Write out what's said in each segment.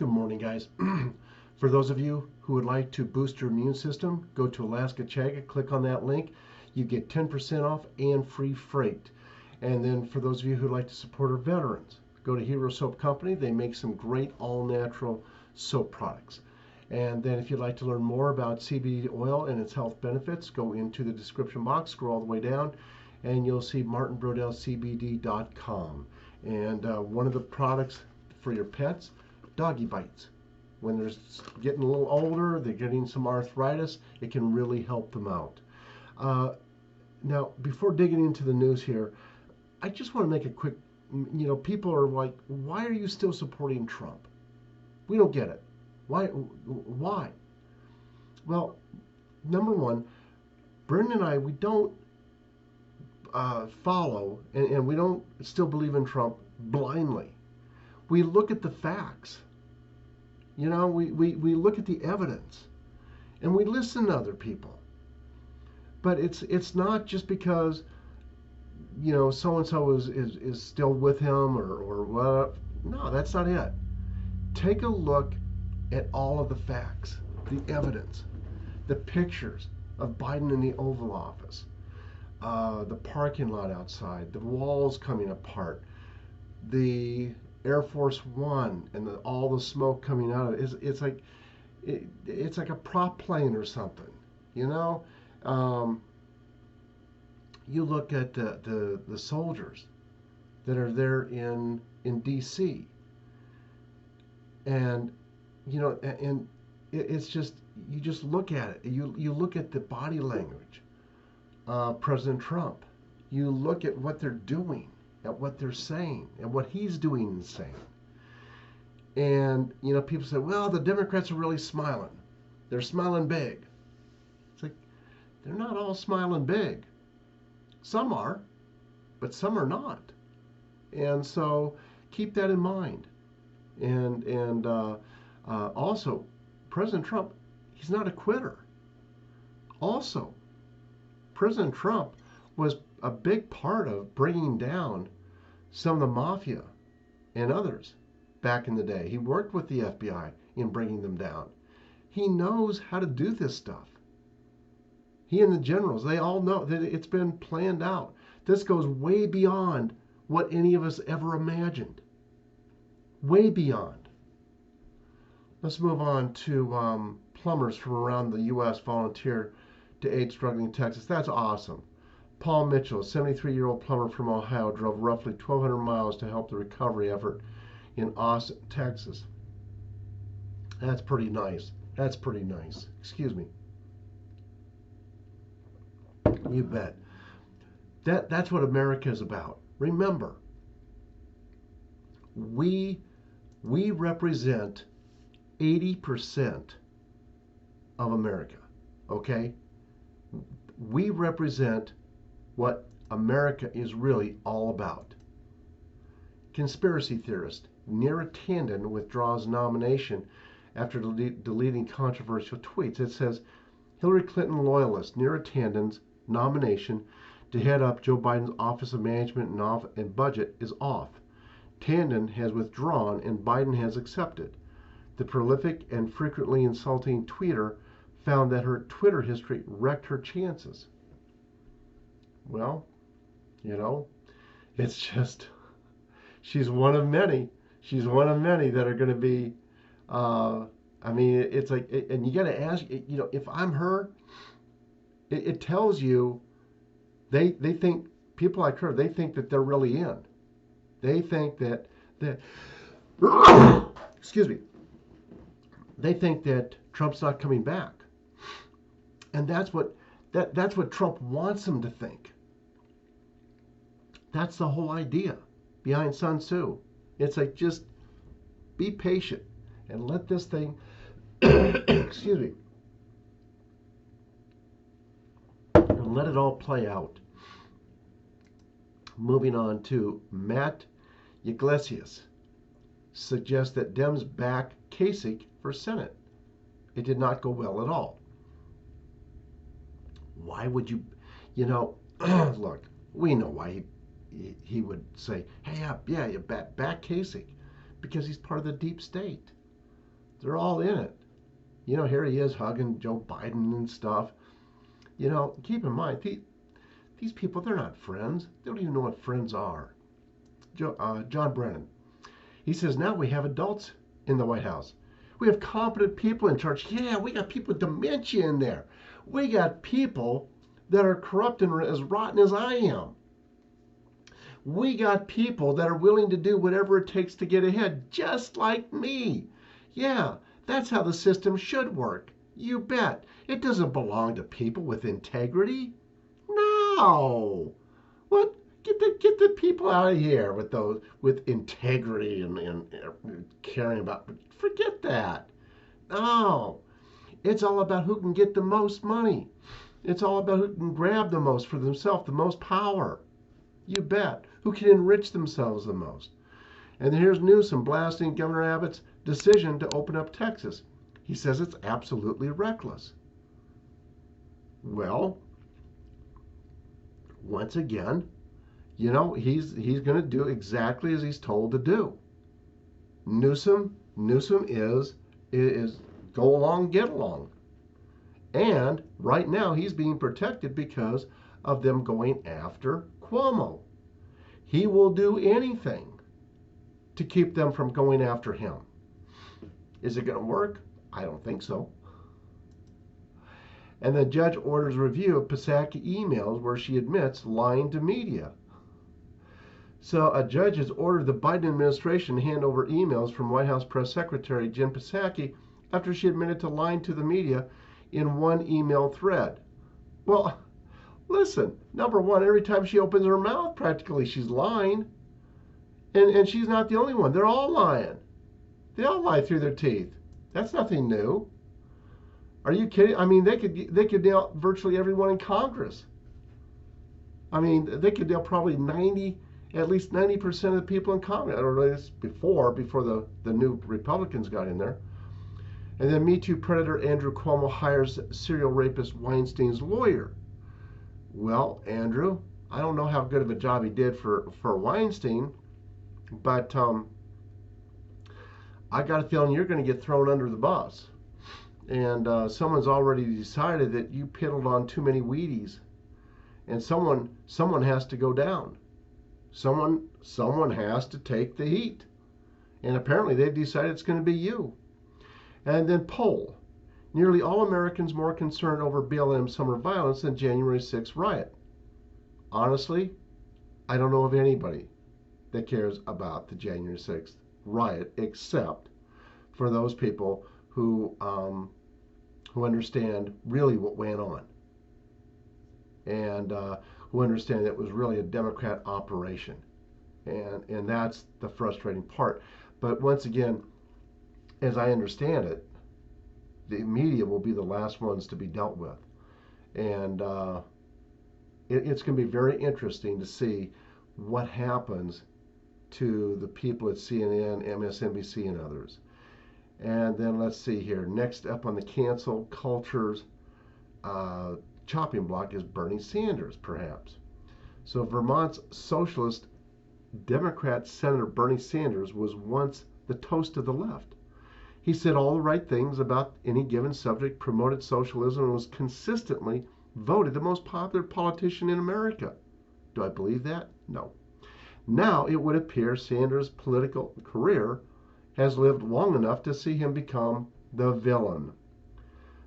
Good morning, guys. For those of you who would like to boost your immune system, go to Alaska Chaga, click on that link. You get 10% off and free freight. And then for those of you who'd like to support our veterans, go to Hero Soap Company. They make some great all-natural soap products. And then if you'd like to learn more about CBD oil and its health benefits, go into the description box, scroll all the way down, and you'll see martinbrodellcbd.com. And one of the products for your pets, doggy bites. When they're getting a little older, they're getting some arthritis, it can really help them out. Now, before digging into the news here, I just want to make a quick, people are like, why are you still supporting Trump? We don't get it. Why? Well, number one, Brendan and I, we don't follow and we don't still believe in Trump blindly. We look at the facts. We look at the evidence and we listen to other people. But it's not just because so and so is still with him or what. No, that's not it. Take a look at all of the facts, the evidence, the pictures of Biden in the Oval Office, the parking lot outside, the walls coming apart, the Air Force One and all the smoke coming out of it. It's like a prop plane or something. You look at the soldiers that are there in D.C. and it's just, you just look at it. You look at the body language of President Trump. You look at what they're doing, at what they're saying, and what he's doing and saying. And people say, well, the Democrats are really smiling. They're smiling big. It's like, they're not all smiling big. Some are, but some are not. And so keep that in mind. And also, President Trump, he's not a quitter. Also, President Trump was a big part of bringing down some of the mafia and others back in the day. He worked with the FBI in bringing them down. He knows how to do this stuff. He and the generals, they all know that it's been planned out. This goes way beyond what any of us ever imagined. Way beyond. Let's move on to plumbers from around the U.S. volunteer to aid struggling Texas. That's awesome. Paul Mitchell, a 73-year-old plumber from Ohio, drove roughly 1,200 miles to help the recovery effort in Austin, Texas. That's pretty nice. That's pretty nice. Excuse me. You bet. That's what America is about. Remember, we represent 80% of America. Okay? We represent what America is really all about. Conspiracy theorist Neera Tanden withdraws nomination after deleting controversial tweets. It says Hillary Clinton loyalist Neera Tanden's nomination to head up Joe Biden's Office of Management and Budget is off. Tanden has withdrawn and Biden has accepted. The prolific and frequently insulting tweeter found that her Twitter history wrecked her chances. Well, it's just, she's one of many. She's one of many that are going to be, it's like, and you got to ask, if I'm her, it tells you, they think, people like her, they think that they're really in. They think that excuse me, they think that Trump's not coming back. And that's what Trump wants them to think. That's the whole idea behind Sun Tzu. It's like, just be patient and let this thing, excuse me, and let it all play out. Moving on to Matt Yglesias suggests that Dems back Kasich for Senate. It did not go well at all. Why would you, look, we know why he would say, hey, yeah, you back Kasich, because he's part of the deep state. They're all in it. Here he is hugging Joe Biden and stuff. Keep in mind, these people, they're not friends. They don't even know what friends are. John Brennan, he says, now we have adults in the White House. We have competent people in charge. Yeah, we got people with dementia in there. We got people that are corrupt and as rotten as I am. We got people that are willing to do whatever it takes to get ahead, just like me. Yeah, that's how the system should work. You bet. It doesn't belong to people with integrity. No. What? Get the people out of here with integrity and caring about. Forget that. No. It's all about who can get the most money. It's all about who can grab the most for themselves, the most power. You bet. Who can enrich themselves the most. And here's Newsom blasting Governor Abbott's decision to open up Texas. He says it's absolutely reckless. Well, once again, he's going to do exactly as he's told to do. Newsom is go along, get along. And right now he's being protected because of them going after Cuomo. He will do anything to keep them from going after him. Is it going to work? I don't think so. And the judge orders review of Psaki emails where she admits lying to media. So a judge has ordered the Biden administration to hand over emails from White House Press Secretary Jen Psaki after she admitted to lying to the media in one email thread. Well, listen, number one, every time she opens her mouth, practically she's lying. And she's not the only one. They're all lying. They all lie through their teeth. That's nothing new. Are you kidding? I mean, they could nail virtually everyone in Congress. I mean, they could nail probably at least 90% of the people in Congress. I don't know this before the new Republicans got in there. And then Me Too predator Andrew Cuomo hires serial rapist Weinstein's lawyer. Well, Andrew, I don't know how good of a job he did for Weinstein, but I got a feeling you're going to get thrown under the bus. And someone's already decided that you piddled on too many Wheaties, and someone has to go down. Someone has to take the heat, and apparently they've decided it's going to be you. And then poll: nearly all Americans more concerned over BLM summer violence than January 6th riot. Honestly, I don't know of anybody that cares about the January 6th riot except for those people who understand really what went on, and who understand that it was really a Democrat operation, and that's the frustrating part. But once again, as I understand it, the media will be the last ones to be dealt with, and it's going to be very interesting to see what happens to the people at CNN, MSNBC, and others. And then let's see here. Next up on the cancel culture's chopping block is Bernie Sanders, perhaps. So Vermont's socialist Democrat Senator Bernie Sanders was once the toast of the left. He said all the right things about any given subject, promoted socialism, and was consistently voted the most popular politician in America. Do I believe that? No. Now it would appear Sanders' political career has lived long enough to see him become the villain.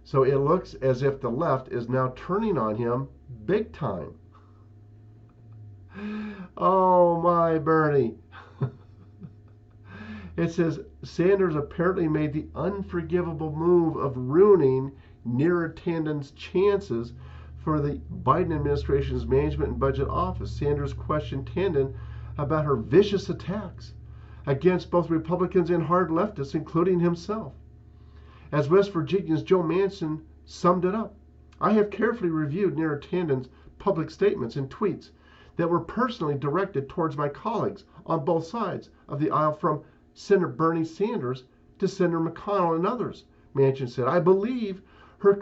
So it looks as if the left is now turning on him big time. Oh my, Bernie. It says Sanders apparently made the unforgivable move of ruining Neera Tanden's chances for the Biden administration's Management and Budget Office. Sanders questioned Tanden about her vicious attacks against both Republicans and hard leftists, including himself. As West Virginia's Joe Manchin summed it up, I have carefully reviewed Neera Tanden's public statements and tweets that were personally directed towards my colleagues on both sides of the aisle, from Senator Bernie Sanders to Senator McConnell and others. Manchin said, I believe her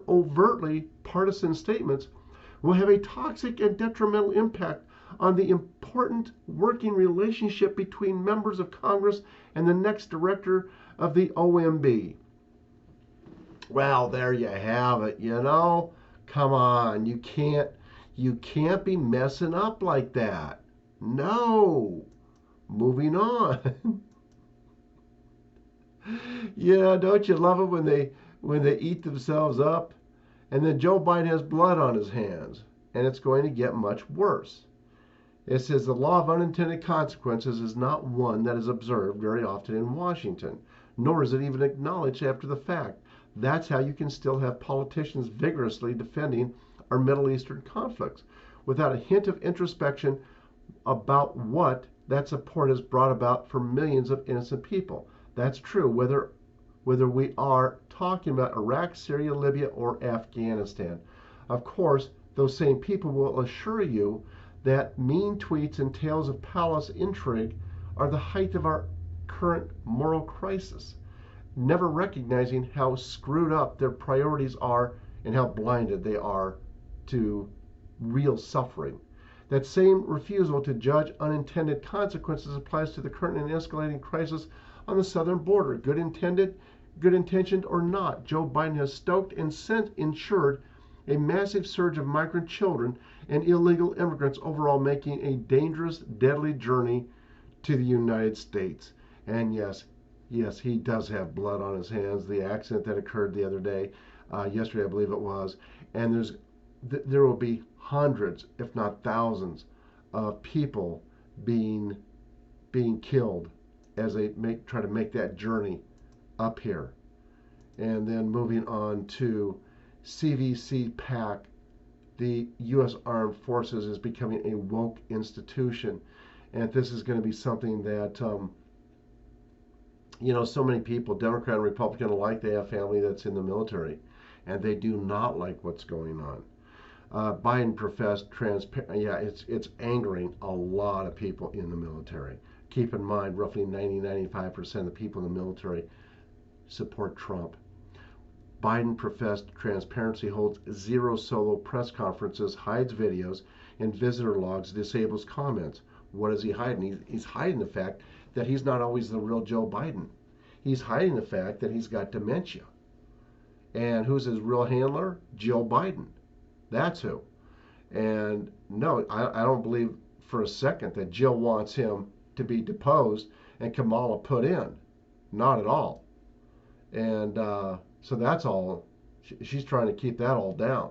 overtly partisan statements will have a toxic and detrimental impact on the important working relationship between members of Congress and the next director of the OMB. Well, there you have it, you know. Come on, you can't be messing up like that. No. Moving on. Yeah, don't you love it when they eat themselves up? And then Joe Biden has blood on his hands, and it's going to get much worse. It says the law of unintended consequences is not one that is observed very often in Washington, nor is it even acknowledged after the fact. That's how you can still have politicians vigorously defending our Middle Eastern conflicts without a hint of introspection about what that support has brought about for millions of innocent people. That's true whether we are talking about Iraq, Syria, Libya, or Afghanistan. Of course, those same people will assure you that mean tweets and tales of palace intrigue are the height of our current moral crisis, never recognizing how screwed up their priorities are and how blinded they are to real suffering. That same refusal to judge unintended consequences applies to the current and escalating crisis on the southern border. Good intentioned or not, Joe Biden has stoked and ensured a massive surge of migrant children and illegal immigrants, overall making a dangerous, deadly journey to the United States. And yes, he does have blood on his hands. The accident that occurred the other day, yesterday I believe it was, and there will be hundreds, if not thousands, of people being killed as they try to make that journey up here. And then moving on to CVC PAC, the U.S. Armed Forces is becoming a woke institution, and this is going to be something that so many people, Democrat and Republican alike, they have family that's in the military, and they do not like what's going on. Biden professed transparent. Yeah, it's angering a lot of people in the military. Keep in mind, roughly 95% of the people in the military support Trump. Biden professed transparency, holds zero solo press conferences, hides videos and visitor logs, disables comments. What is he hiding? He's hiding the fact that he's not always the real Joe Biden. He's hiding the fact that he's got dementia. And who's his real handler? Joe Biden. That's who. And no, I don't believe for a second that Jill wants him to be deposed and Kamala put in. Not at all. And so that's all. She's trying to keep that all down.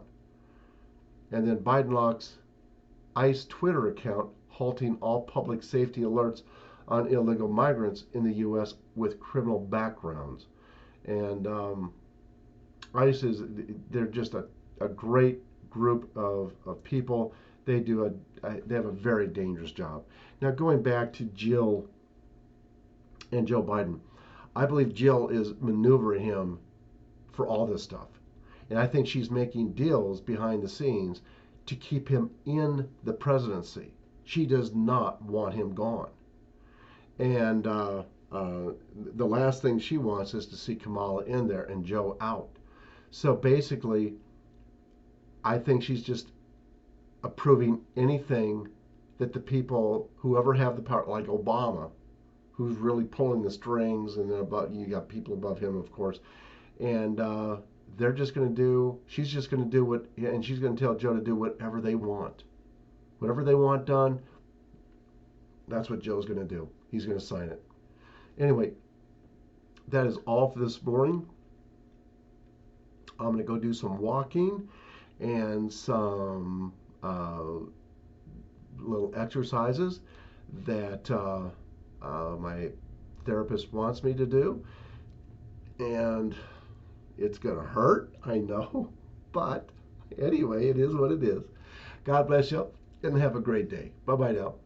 And then Biden locks ICE Twitter account, halting all public safety alerts on illegal migrants in the U.S. with criminal backgrounds. And ICE they're just a great group of people. They have a very dangerous job. Now, going back to Jill and Joe Biden, I believe Jill is maneuvering him for all this stuff. And I think she's making deals behind the scenes to keep him in the presidency. She does not want him gone. And the last thing she wants is to see Kamala in there and Joe out. So basically, I think she's just approving anything that the people, whoever have the power, like Obama, who's really pulling the strings, and then you got people above him, of course, and they're just going to do, she's just going to do what, and she's going to tell Joe to do whatever they want. Whatever they want done, that's what Joe's going to do. He's going to sign it. Anyway, that is all for this morning. I'm going to go do some walking and some little exercises that my therapist wants me to do. And it's going to hurt, I know. But anyway, it is what it is. God bless you and have a great day. Bye-bye now.